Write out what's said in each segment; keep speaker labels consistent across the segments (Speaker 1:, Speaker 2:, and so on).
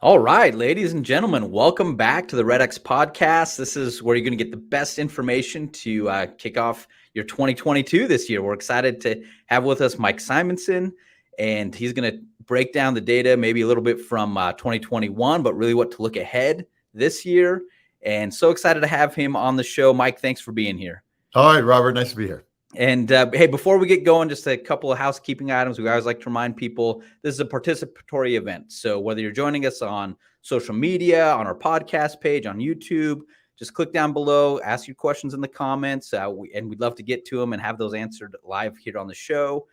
Speaker 1: All right, ladies and gentlemen, welcome back to the REDX podcast. This is where you're going to get the best information to kick off your 2022 this year. We're excited to have with us Mike Simonsen, and he's going to break down the data, maybe a little bit from 2021, but really what to look ahead this year. And so excited to have him on the show. Mike, thanks for being here.
Speaker 2: All right, Robert, nice to be here.
Speaker 1: And hey, before we get going, just a couple of housekeeping items. We always like to remind people this is a participatory event. So whether you're joining us on social media, on our podcast page, on YouTube, just click down below, ask your questions in the comments, and we'd love to get to them and have those answered live here on the show.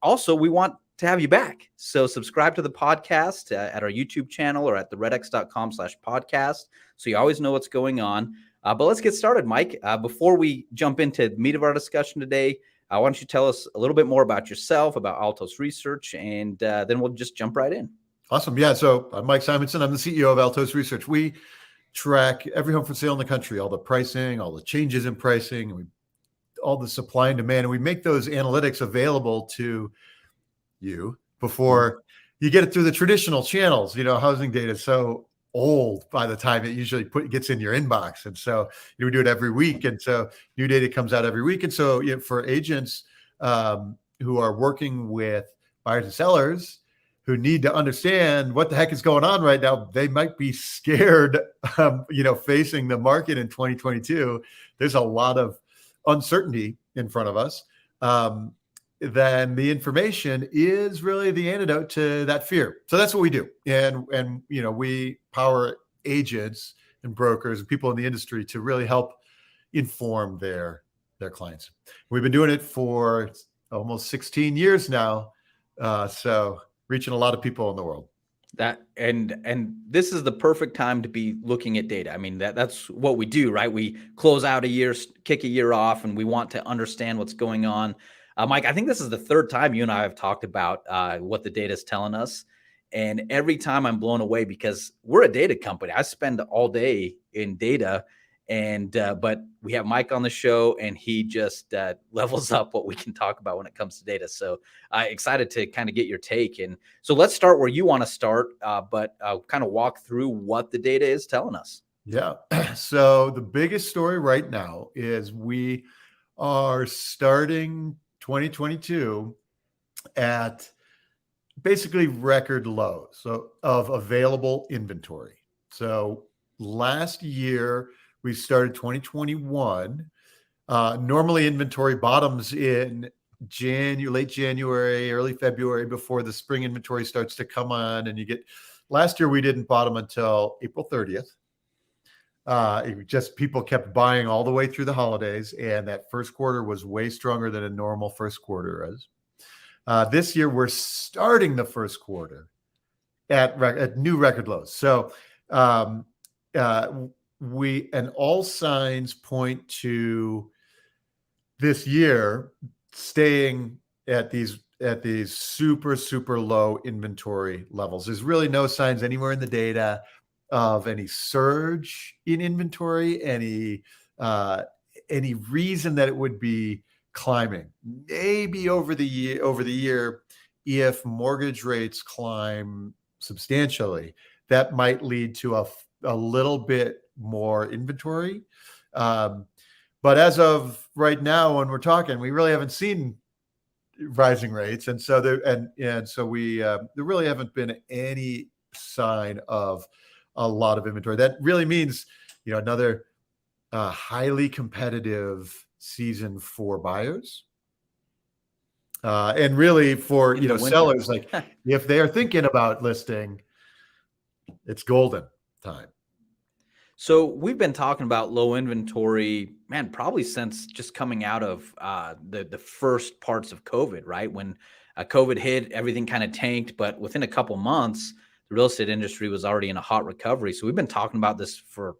Speaker 1: Also, we want to have you back. So subscribe to the podcast at our YouTube channel or at theredx.com/podcast so you always know what's going on. But let's get started, Mike. Before we jump into the meat of our discussion today, why don't you tell us a little bit more about yourself, about Altos Research, and then we'll just jump right in.
Speaker 2: Awesome. Yeah. So I'm Mike Simonsen. I'm the CEO of Altos Research. We track every home for sale in the country, all the pricing, all the changes in pricing, all the supply and demand. And we make those analytics available to you before you get it through the traditional channels. Housing data is so old by the time it usually gets in your inbox. And so we do it every week. And so new data comes out every week. And so for agents who are working with buyers and sellers who need to understand what the heck is going on right now, they might be scared, facing the market in 2022. There's a lot of uncertainty in front of us. Then the information is really the antidote to that fear. So that's what we do. And we power agents and brokers and people in the industry to really help inform their clients. We've been doing it for almost 16 years now. So reaching a lot of people in the world.
Speaker 1: And this is the perfect time to be looking at data. I mean, that's what we do, right? We close out a year, kick a year off, and we want to understand what's going on. Mike, I think this is the third time you and I have talked about what the data is telling us. And every time I'm blown away because we're a data company. I spend all day in data, but we have Mike on the show, and he just levels up what we can talk about when it comes to data. So excited to kind of get your take. And so let's start where you want to start, but kind of walk through what the data is telling us.
Speaker 2: Yeah. So the biggest story right now is we are starting 2022 at basically record lows of available inventory. So last year we started 2021. Normally inventory bottoms in late January, early February before the spring inventory starts to come on. And last year we didn't bottom until April 30th. People kept buying all the way through the holidays, and that first quarter was way stronger than a normal first quarter is. This year, we're starting the first quarter at new record lows. So all signs point to this year staying at these super, super low inventory levels. There's really no signs anywhere in the data of any surge in inventory, any reason that it would be climbing. Maybe over the year, if mortgage rates climb substantially, that might lead to a little bit more inventory. But as of right now, when we're talking, we really haven't seen rising rates, and so there really haven't been any sign of a lot of inventory. That really means, another highly competitive season for buyers. And really for, sellers, like if they are thinking about listing, it's golden time.
Speaker 1: So we've been talking about low inventory, man, probably since just coming out of the first parts of COVID, right? When COVID hit, everything kind of tanked, but within a couple months, the real estate industry was already in a hot recovery. So we've been talking about this for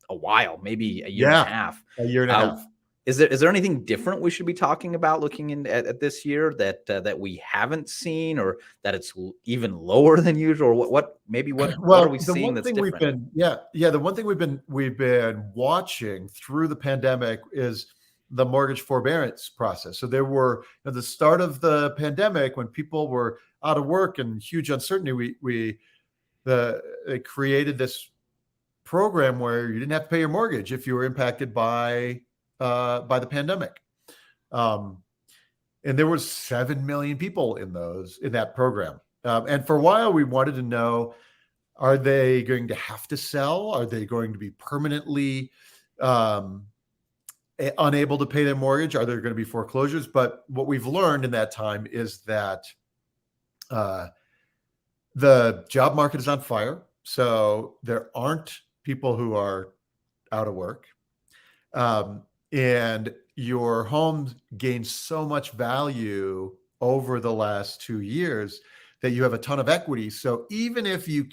Speaker 1: a while, maybe a year and a half.
Speaker 2: A year and a half.
Speaker 1: Is there anything different we should be talking about looking at this year that we haven't seen, or that it's even lower than usual? Or what are we seeing that's different?
Speaker 2: The one thing we've been watching through the pandemic is the mortgage forbearance process. So there were, at the start of the pandemic, when people were out of work and huge uncertainty, we they created this program where you didn't have to pay your mortgage if you were impacted by the pandemic. And there was 7 million people in that program. And for a while, we wanted to know, are they going to have to sell? Are they going to be permanently unable to pay their mortgage? Are there going to be foreclosures? But what we've learned in that time is that the job market is on fire. So there aren't people who are out of work. And your home gained so much value over the last 2 years that you have a ton of equity. So even if you're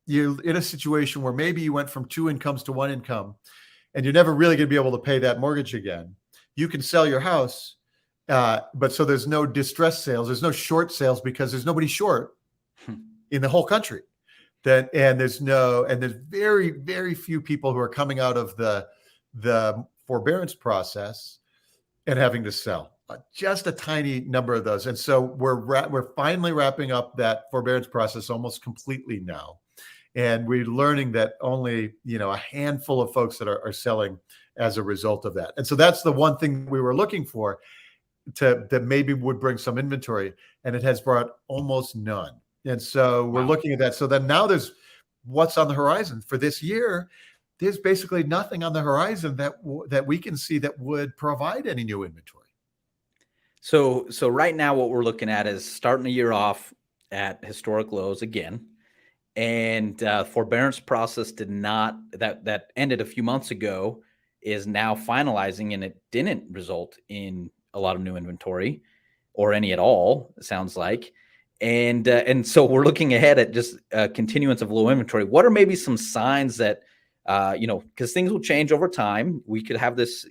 Speaker 2: in a situation where maybe you went from 2 incomes to 1 income and you're never really going to be able to pay that mortgage again, you can sell your house. But so there's no distress sales. There's no short sales because there's nobody short in the whole country. And there's very, very few people who are coming out of the forbearance process and having to sell. Just a tiny number of those. And so we're finally wrapping up that forbearance process almost completely now. And we're learning that only, a handful of folks that are selling as a result of that. And so that's the one thing we were looking for that maybe would bring some inventory, and it has brought almost none. And so we're looking at that. So then now there's what's on the horizon for this year. There's basically nothing on the horizon that we can see that would provide any new inventory.
Speaker 1: So right now what we're looking at is starting the year off at historic lows again. And forbearance process that ended a few months ago is now finalizing, and it didn't result in a lot of new inventory or any at all, it sounds like. And so we're looking ahead at just continuance of low inventory. What are maybe some signs that, because things will change over time. We could have this,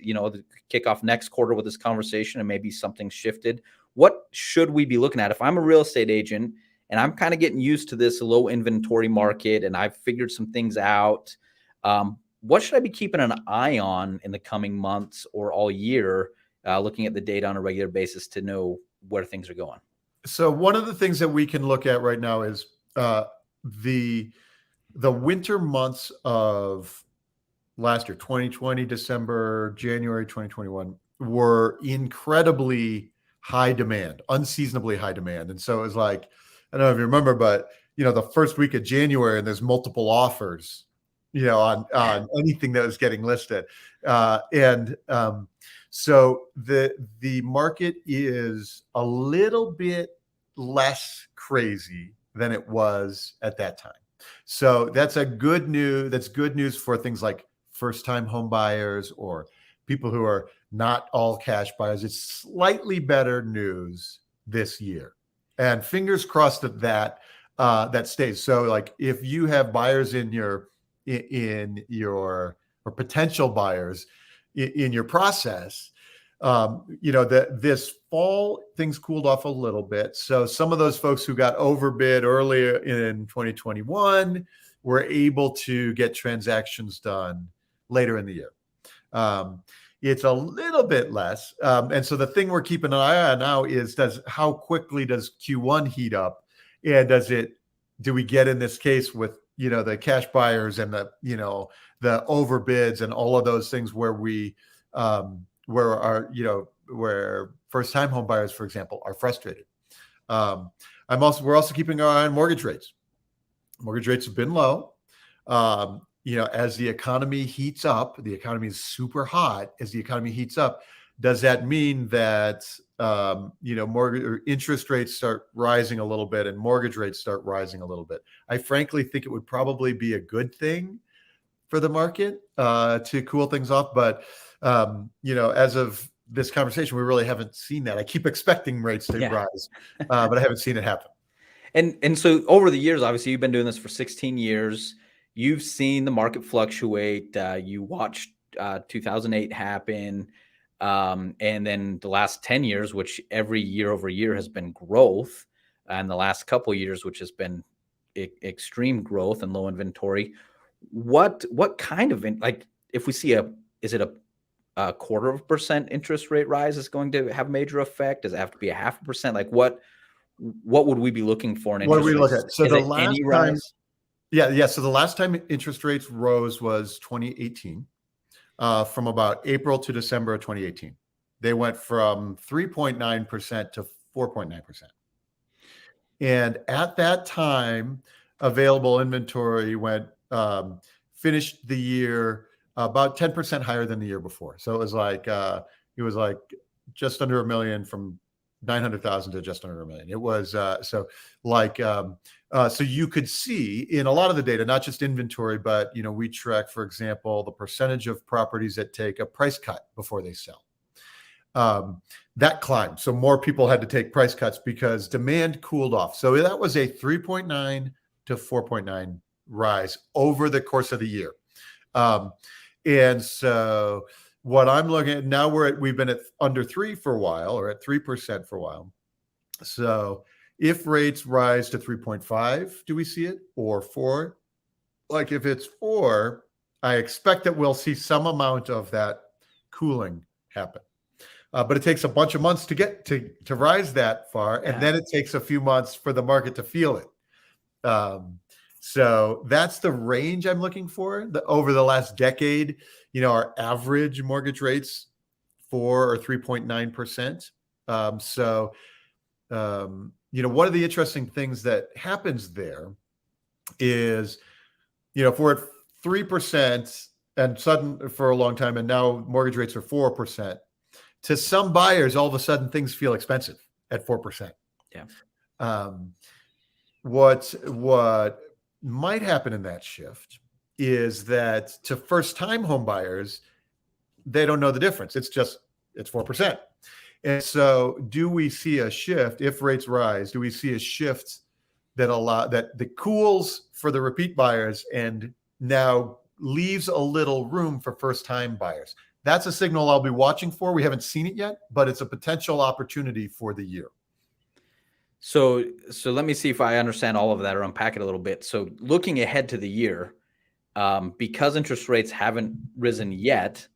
Speaker 1: kick off next quarter with this conversation and maybe something shifted. What should we be looking at? If I'm a real estate agent and I'm kind of getting used to this low inventory market and I've figured some things out, what should I be keeping an eye on in the coming months or all year, looking at the data on a regular basis to know where things are going?
Speaker 2: So one of the things that we can look at right now is the winter months of last year, 2020, December, January 2021, were incredibly high demand, unseasonably high demand. And so it was like, I don't know if you remember, but the first week of January, and there's multiple offers, on anything that was getting listed. So the market is a little bit less crazy than it was at that time. So that's good news for things like first-time home buyers or people who are not all cash buyers. It's slightly better news this year, and fingers crossed that stays. So, like, if you have buyers or potential buyers in your process, this fall things cooled off a little bit. So some of those folks who got overbid earlier in 2021 were able to get transactions done later in the year. It's a little bit less. And so the thing we're keeping an eye on now is how quickly does Q1 heat up? And do we get in this case with, the cash buyers and the overbids and all of those things where where first-time home buyers, for example, are frustrated. We're also keeping our eye on mortgage rates. Mortgage rates have been low. As the economy heats up, the economy is super hot. As the economy heats up, does that mean that mortgage or interest rates start rising a little bit and mortgage rates start rising a little bit? I frankly think it would probably be a good thing for the market to cool things off. But as of this conversation, we really haven't seen that. I keep expecting rates to rise, but I haven't seen it happen.
Speaker 1: And so over the years, obviously, you've been doing this for 16 years. You've seen the market fluctuate. You watched 2008 happen. And then the last 10 years, which every year over year has been growth. And the last couple of years, which has been extreme growth and low inventory. What kind of, if we see is it a 0.25% interest rate rise is going to have major effect? Does it have to be 0.5%? Like what would we be looking for in interest
Speaker 2: What do we look
Speaker 1: rates?
Speaker 2: at? So
Speaker 1: is
Speaker 2: the
Speaker 1: it
Speaker 2: last
Speaker 1: any
Speaker 2: time,
Speaker 1: rise?
Speaker 2: Yeah. So the last time interest rates rose was 2018, from about April to December of 2018. They went from 3.9% to 4.9%. And at that time, available inventory finished the year about 10% higher than the year before. So it was like just under a million, from 900,000 to just under a million. It was so you could see in a lot of the data, not just inventory, but we track, for example, the percentage of properties that take a price cut before they sell. That climbed. So more people had to take price cuts because demand cooled off. So that was a 3.9 to 4.9 rise over the course of the year. And so what I'm looking at now, we've been at under 3 for a while, or at 3% for a while. So if rates rise to 3.5, do we see it? Or 4? Like if it's 4, I expect that we'll see some amount of that cooling happen. But it takes a bunch of months to get to rise that far, and then it takes a few months for the market to feel it. So that's the range I'm looking for. Over the last decade, our average mortgage rates 4 or 3.9%. One of the interesting things that happens there is, if we're at 3% and sudden for a long time, and now mortgage rates are 4%. To some buyers, all of a sudden things feel expensive at 4%.
Speaker 1: Yeah.
Speaker 2: What might happen in that shift is that to first-time home buyers, they don't know the difference. It's 4%. And so do we see a shift if rates rise? Do we see a shift that cools for the repeat buyers and now leaves a little room for first-time buyers? That's a signal I'll be watching for. We haven't seen it yet, but it's a potential opportunity for the year.
Speaker 1: So let me see if I understand all of that or unpack it a little bit. So looking ahead to the year, because interest rates haven't risen yet,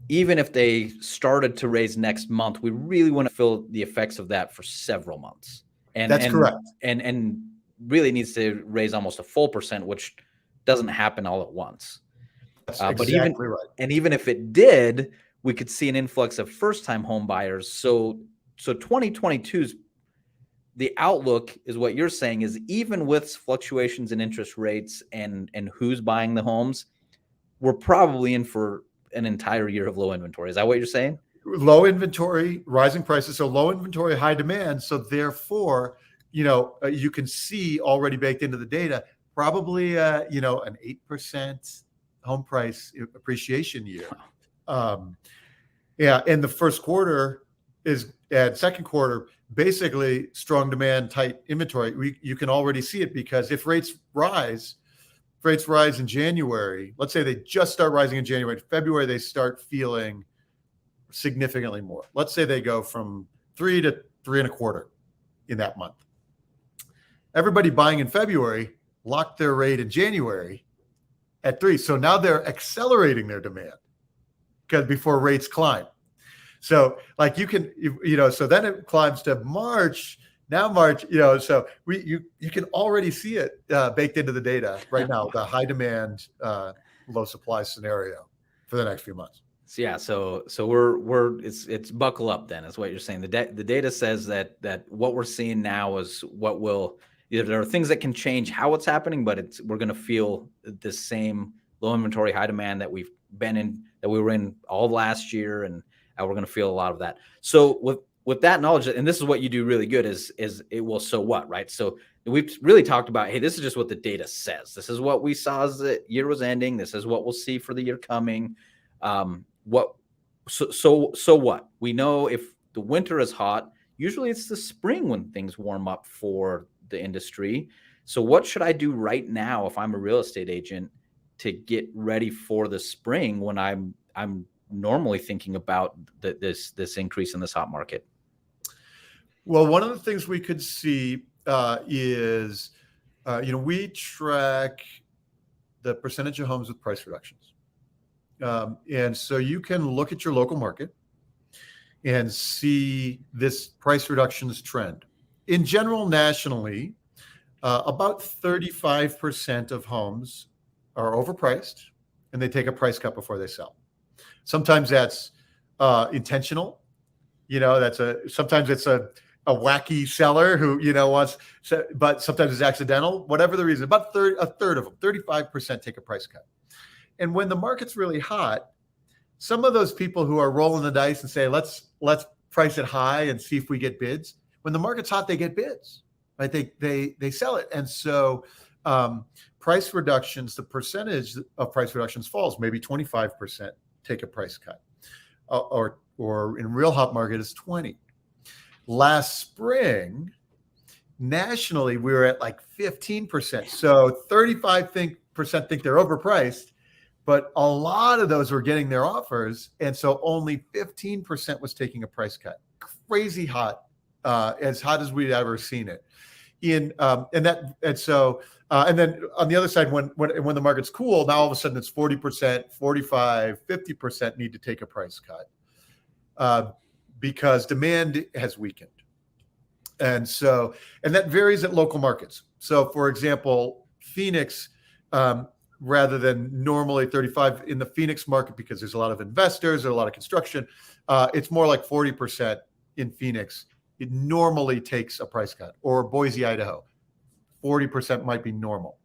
Speaker 1: even if they started to raise next month, we really want to feel the effects of that for several months.
Speaker 2: That's correct.
Speaker 1: And really needs to raise almost a full percent, which doesn't happen all at once.
Speaker 2: That's exactly right.
Speaker 1: And even if it did, we could see an influx of first-time home buyers. So 2022's the outlook is what you're saying is, even with fluctuations in interest rates and who's buying the homes, we're probably in for an entire year of low inventory. Is that what you're saying?
Speaker 2: Low inventory, rising prices. So low inventory, high demand. So therefore, you can see already baked into the data, probably, an 8% home price appreciation year. And the first quarter and second quarter, basically strong demand, tight inventory. You can already see it, because if rates rise in January, let's say they just start rising in January, February, they start feeling significantly more. Let's say they go from 3 to 3.25 in that month. Everybody buying in February locked their rate in January at 3. So now they're accelerating their demand before rates climb. So so then it climbs to March. Now March, so you can already see it baked into the data right now, the high demand, low supply scenario for the next few months.
Speaker 1: So it's buckle up then, is what you're saying. The data says that what we're seeing now is what will. There are things that can change how it's happening, but we're going to feel the same low inventory, high demand that we were in all of last year, and we're going to feel a lot of that. So with that knowledge, and this is what you do really good, is it will, so what, right? So we've really talked about, hey, this is just what the data says. This is what we saw as the year was ending. This is what we'll see for the year coming. So what? We know if the winter is hot, usually it's the spring when things warm up for the industry. So what should I do right now if I'm a real estate agent to get ready for the spring, when I'm normally thinking about this increase in this hot market?
Speaker 2: Well, one of the things we could see is, we track the percentage of homes with price reductions. And so you can look at your local market and see this price reductions trend. In general, nationally, about 35% of homes are overpriced, and they take a price cut before they sell. Sometimes that's intentional. Sometimes it's a wacky seller who, wants, but sometimes it's accidental, whatever the reason. About a third of them, 35% take a price cut. And when the market's really hot, some of those people who are rolling the dice and say, let's price it high and see if we get bids. When the market's hot, they get bids, right? They sell it. And so price reductions, the percentage of price reductions falls, maybe 25% take a price cut, or in real hot market is 20. Last spring, nationally, we were at like 15%. So 35% think they're overpriced, but a lot of those were getting their offers. And so only 15% was taking a price cut. Crazy hot, as hot as we'd ever seen it. And then on the other side, when the market's cool, now all of a sudden it's 40%, 45, 50% need to take a price cut because demand has weakened. And that varies at local markets. So for example, Phoenix, rather than normally 35 in the Phoenix market, because there's a lot of investors, there's a lot of construction, it's more like 40% in Phoenix. It normally takes a price cut. Or Boise, Idaho, 40% might be normal.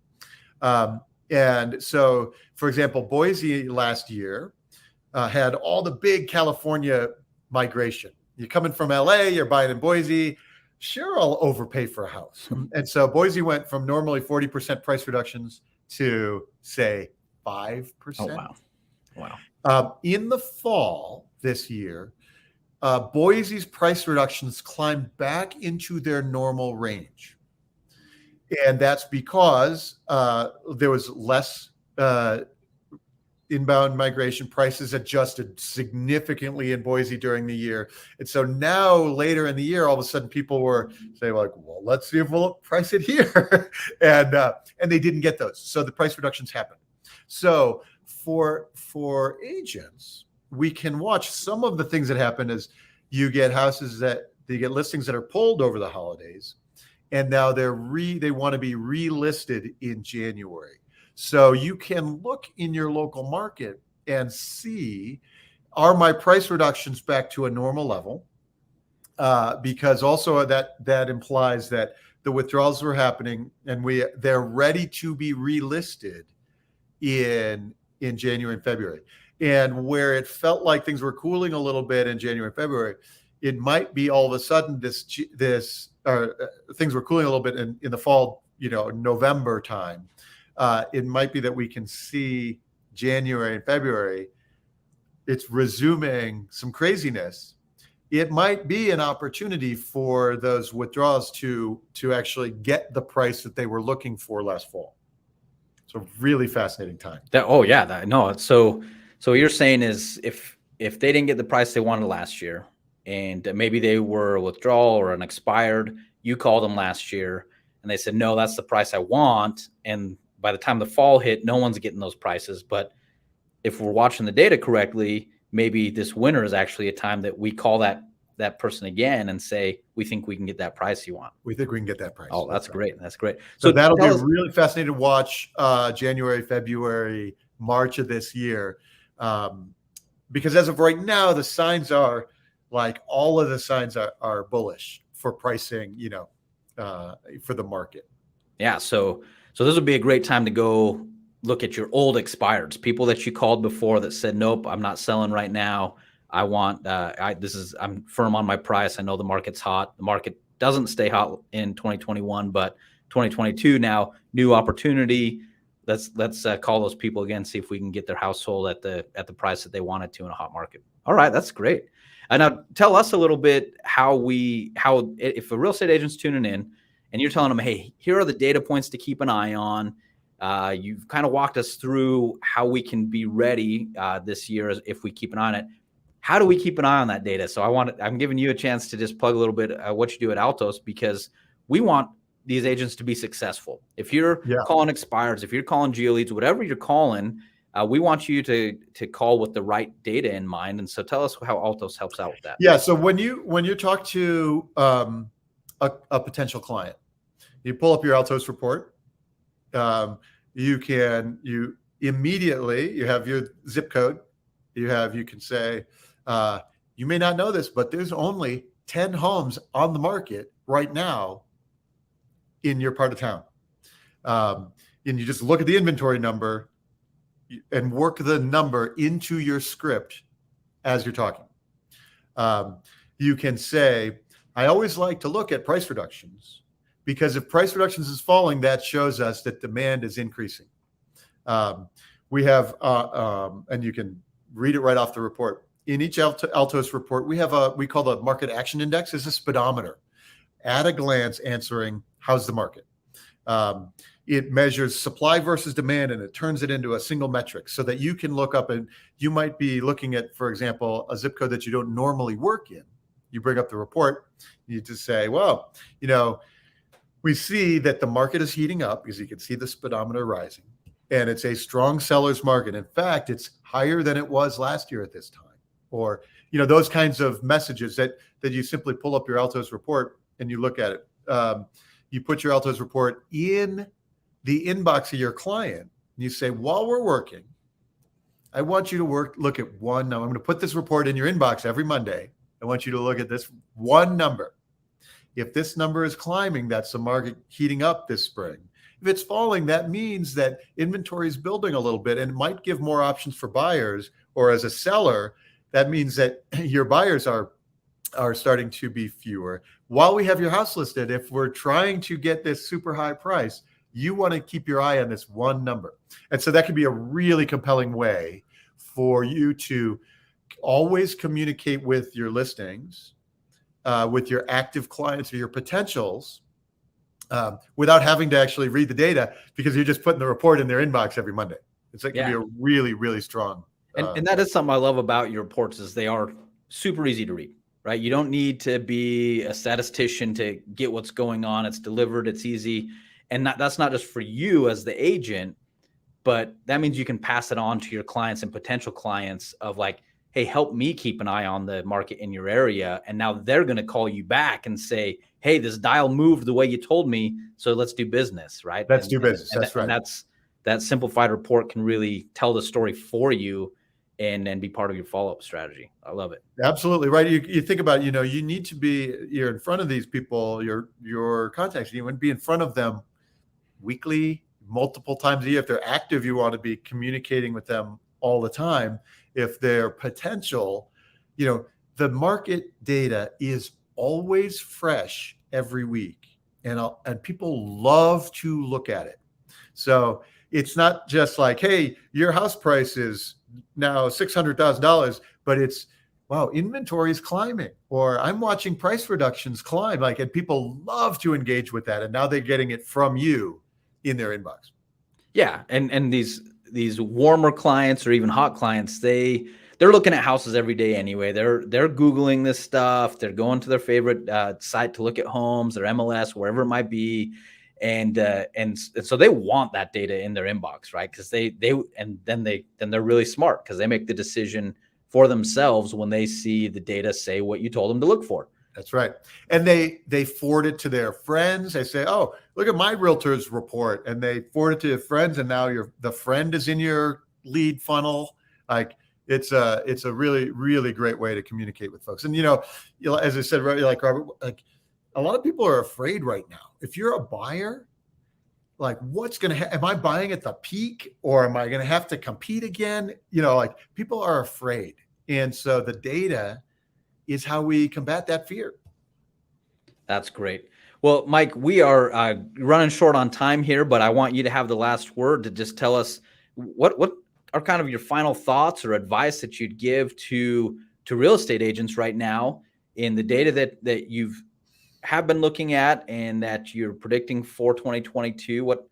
Speaker 2: And so, for example, Boise last year had all the big California migration. You're coming from LA, you're buying in Boise, sure, I'll overpay for a house. And so Boise went from normally 40% price reductions to, say, 5%.
Speaker 1: Oh, wow.
Speaker 2: In the fall this year, Boise's price reductions climbed back into their normal range. And that's because there was less inbound migration. Prices adjusted significantly in Boise during the year. And so now later in the year, all of a sudden people were saying like, well, let's see if we'll price it here. and they didn't get those. So the price reductions happened. So for agents, we can watch some of the things that happen as you get they get listings that are pulled over the holidays. And now they want to be relisted in January. So you can look in your local market and see, are my price reductions back to a normal level? Because also that implies that the withdrawals were happening and they're ready to be relisted in January and February. And where it felt like things were cooling a little bit in January and February, it might be all of a sudden things were cooling a little bit in the fall, November time. It might be that we can see January and February, it's resuming some craziness. It might be an opportunity for those withdrawals to actually get the price that they were looking for last fall. So really fascinating time.
Speaker 1: So what you're saying is if they didn't get the price they wanted last year, and maybe they were a withdrawal or an expired, you called them last year and they said, no, that's the price I want. And by the time the fall hit, no one's getting those prices. But if we're watching the data correctly, maybe this winter is actually a time that we call that person again and say, we think we can get that price you want.
Speaker 2: We think we can get that price.
Speaker 1: Oh, that's great. That's great.
Speaker 2: So that'll be really fascinating to watch January, February, March of this year. Because as of right now, the signs are like all of the signs are bullish for pricing, for the market.
Speaker 1: Yeah. So this would be a great time to go look at your old expireds, people that you called before that said, nope, I'm not selling right now. I want, I'm firm on my price. I know the market's hot. The market doesn't stay hot in 2021, but 2022 now, new opportunity. Let's call those people again, see if we can get their household at the price that they wanted to in a hot market. All right, that's great. And now tell us a little bit how if a real estate agent's tuning in and you're telling them, hey, here are the data points to keep an eye on. You've kind of walked us through how we can be ready this year if we keep an eye on it. How do we keep an eye on that data? So I'm giving you a chance to just plug a little bit what you do at Altos, because we want these agents to be successful. If you're calling expireds, if you're calling geo leads, whatever you're calling, we want you to call with the right data in mind. And so tell us how Altos helps out with that.
Speaker 2: Yeah. So when you talk to a potential client, You pull up your Altos report. You immediately, you have your zip code. You can say, you may not know this, but there's only 10 homes on the market right now in your part of town. And you just look at the inventory number and work the number into your script as you're talking. You can say, I always like to look at price reductions, because if price reductions is falling, that shows us that demand is increasing. We have, and you can read it right off the report. In each Altos report, we call the market action index is a speedometer. At a glance, answering, how's the market? It measures supply versus demand, and it turns it into a single metric so that you can look up, and you might be looking at, for example, a zip code that you don't normally work in. You bring up the report, you just say, well, we see that the market is heating up, because you can see the speedometer rising, and it's a strong seller's market. In fact, it's higher than it was last year at this time. Or, those kinds of messages that you simply pull up your Altos report and you look at it. You put your Altos report in the inbox of your client, and you say, while we're working, I want you to look at one number. I'm going to put this report in your inbox every Monday. I want you to look at this one number. If this number is climbing, that's the market heating up this spring. If it's falling, that means that inventory is building a little bit, and it might give more options for buyers. Or as a seller, that means that your buyers are starting to be fewer. While we have your house listed, if we're trying to get this super high price, you want to keep your eye on this one number. And so that can be a really compelling way for you to always communicate with your listings, with your active clients or your potentials, without having to actually read the data, because you're just putting the report in their inbox every Monday. It can be a really, really strong.
Speaker 1: And that is something I love about your reports, is they are super easy to read, right? You don't need to be a statistician to get what's going on. It's delivered, it's easy. And that's not just for you as the agent, but that means you can pass it on to your clients and potential clients of like, hey, help me keep an eye on the market in your area. And now they're going to call you back and say, hey, this dial moved the way you told me, so let's do business, right?
Speaker 2: Let's do business. That's right.
Speaker 1: And that simplified report can really tell the story for you and be part of your follow-up strategy. I love it.
Speaker 2: Absolutely right. You think about, you need to you're in front of these people, your contacts, you want to be in front of them weekly, multiple times a year. If they're active, you want to be communicating with them all the time. If they're potential, the market data is always fresh every week, and people love to look at it. So it's not just like, hey, your house price is now $600,000, but it's, wow, inventory is climbing, or I'm watching price reductions climb. And people love to engage with that, and now they're getting it from you in their inbox.
Speaker 1: Yeah, and these warmer clients or even hot clients, they're looking at houses every day anyway. They're Googling this stuff. They're going to their favorite site to look at homes, their MLS, wherever it might be, and so they want that data in their inbox, right? Because then they're really smart, because they make the decision for themselves when they see the data say what you told them to look for.
Speaker 2: That's right. And they forward it to their friends. They say, oh, look at my realtor's report. And they forward it to their friends. And now the friend is in your lead funnel. It's a really, really great way to communicate with folks. And, as I said, right, Robert, a lot of people are afraid right now. If you're a buyer, what's going to am I buying at the peak, or am I going to have to compete again? People are afraid. And so the data is how we combat that fear.
Speaker 1: That's great. Well, Mike, we are running short on time here, but I want you to have the last word to just tell us what are kind of your final thoughts or advice that you'd give to real estate agents right now in the data that you've have been looking at and that you're predicting for 2022. What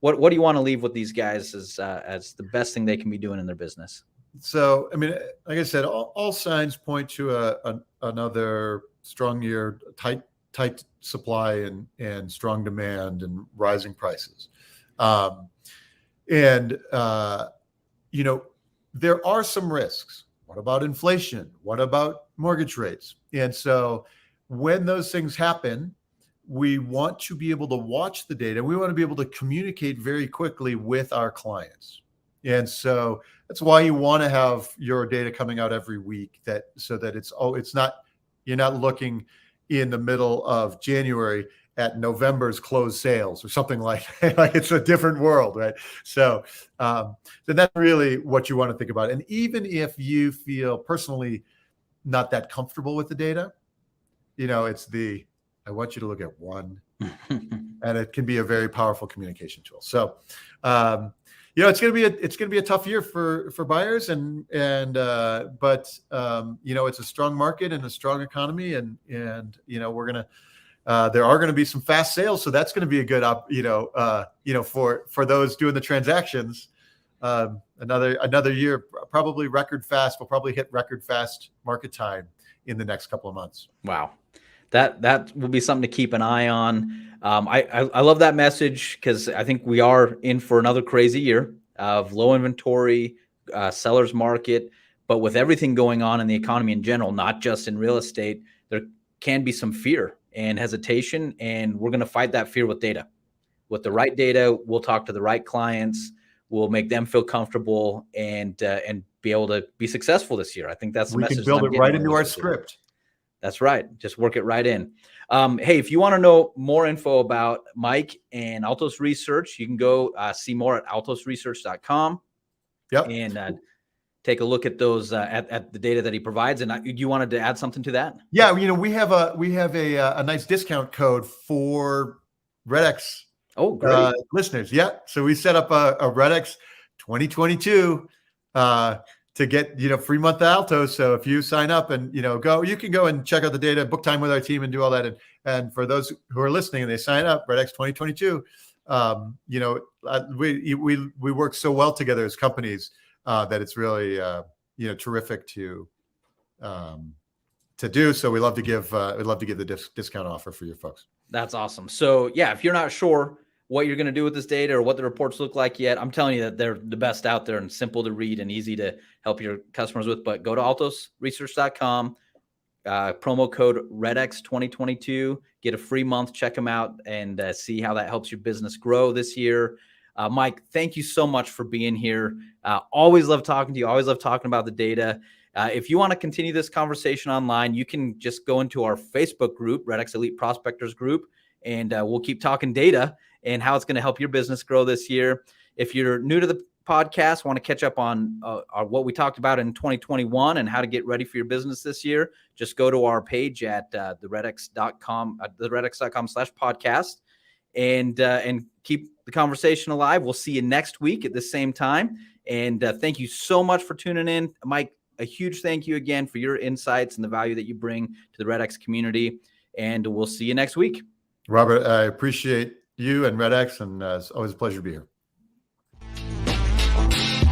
Speaker 1: do you want to leave with these guys as the best thing they can be doing in their business?
Speaker 2: So, like I said, all signs point to another strong year, tight supply and strong demand and rising prices. There are some risks. What about inflation? What about mortgage rates? And so when those things happen, we want to be able to watch the data. We want to be able to communicate very quickly with our clients. And so that's why you want to have your data coming out every week, so that it's not, you're not looking in the middle of January at November's closed sales or something like that. Like, it's a different world, right? So then that's really what you want to think about. And even if you feel personally not that comfortable with the data, I want you to look at one, and it can be a very powerful communication tool. So, it's going to be a tough year for buyers, but it's a strong market and a strong economy, and we're going to, there are going to be some fast sales. So that's going to be a good for those doing the transactions, another year, probably record fast. We'll probably hit record fast market time in the next couple of months.
Speaker 1: Wow. That will be something to keep an eye on. I love that message, because I think we are in for another crazy year of low inventory, seller's market. But with everything going on in the economy in general, not just in real estate, there can be some fear and hesitation, and we're going to fight that fear with data. With the right data, we'll talk to the right clients. We'll make them feel comfortable and be able to be successful this year. I think that's the message.
Speaker 2: We can build it right into our script.
Speaker 1: That's right. Just work it right in. Hey, if you want to know more info about Mike and Altos Research, you can go see more at altosresearch.com.
Speaker 2: Yep.
Speaker 1: And take a look at those at the data that he provides. And you wanted to add something to that?
Speaker 2: Yeah, we have a nice discount code for REDX.
Speaker 1: Oh, great.
Speaker 2: Listeners. Yeah. So we set up a REDX 2022 to get, free month Altos. So if you sign up and, you can go and check out the data, book time with our team, and do all that. And for those who are listening and they sign up, REDX 2022, we work so well together as companies that it's really, terrific to do. So we'd love to give the discount offer for your folks.
Speaker 1: That's awesome. So yeah, if you're not sure what you're going to do with this data or what the reports look like yet, I'm telling you that they're the best out there and simple to read and easy to help your customers with. But go to altosresearch.com, promo code REDX 2022, get a free month, check them out, and see how that helps your business grow this year. Mike, thank you so much for being here. Always love talking to you. Always love talking about the data. If you want to continue this conversation online, you can just go into our Facebook group, REDX Elite Prospectors Group, and we'll keep talking data and how it's going to help your business grow this year. If you're new to the podcast, want to catch up on what we talked about in 2021 and how to get ready for your business this year, just go to our page at theredx.com, theredx.com/podcast, and keep the conversation alive. We'll see you next week at the same time. And thank you so much for tuning in. Mike, a huge thank you again for your insights and the value that you bring to the REDX community. And we'll see you next week.
Speaker 2: Robert, I appreciate you and REDX, and it's always a pleasure to be here.